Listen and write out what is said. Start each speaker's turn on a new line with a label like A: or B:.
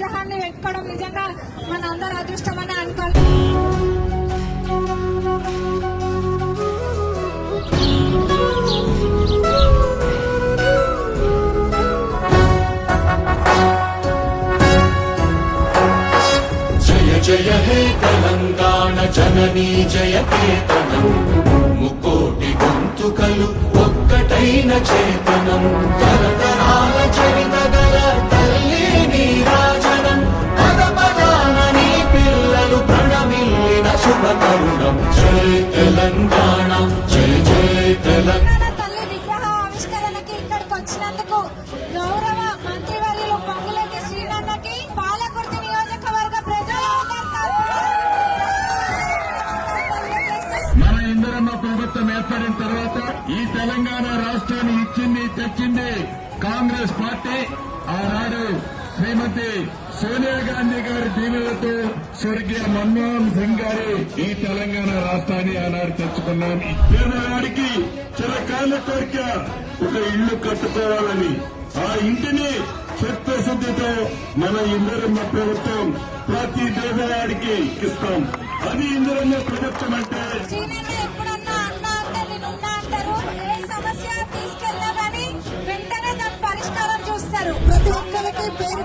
A: విగ్రహాన్ని పెట్టుకోవడం నిజంగా మన అందరి అదృష్టం అని అనుకోవాలి.
B: జయ హే తెలంగాణ జననీ జయకేతనం, ముకోటి గొంతుకలు ఒక్కటైన చేతనం, తరతరాల చరిత గల తల్లి నీరాజనం, పద పదాన నీ పిల్లలు ప్రణమిల్లిన శుభ తరుణం. జై తెలంగాణ, జై జై తెలంగాణ.
A: తల్లి విగ్రహ ఆవిష్కరణకి ఇక్కడికి వచ్చినందుకు గౌరవ మంత్రివర్యులు పొంగులేటి శ్రీనన్నకి పాలకుర్తి నియోజకవర్గ
C: మన ఇందిరమ్మ ప్రభుత్వం ఏర్పడిన తర్వాత ఈ తెలంగాణ రాష్ట్రాన్ని ఇచ్చింది తెచ్చింది కాంగ్రెస్ పార్టీ. ఆనాడు శ్రీమతి సోనియా గాంధీ గారి దీవెనలతో స్వర్గీయ మన్మోహన్ సింగ్ గారి ఈ తెలంగాణ రాష్ట్రాన్ని ఆనాడు తెచ్చుకున్నాం. పేదవాడికి చిరకాల కోరిక ఒక ఇల్లు కట్టుకోవాలని, ఆ ఇంటిని చిత్తశుద్ధితో మన ఇందిరమ్మ ప్రభుత్వం ప్రతి పేదవాడికి ఇస్తాం. అది ఇందిరమ్మ ప్రభుత్వం అంటే.
A: ఎప్పుడన్నా అన్నా అంటే నేనున్నా అంటారు. ఏ సమస్య తీసుకెళ్ళా కానీ వెంటనే దాని పరిష్కారం చూస్తారు. ప్రతి ఒక్కరికి పేరు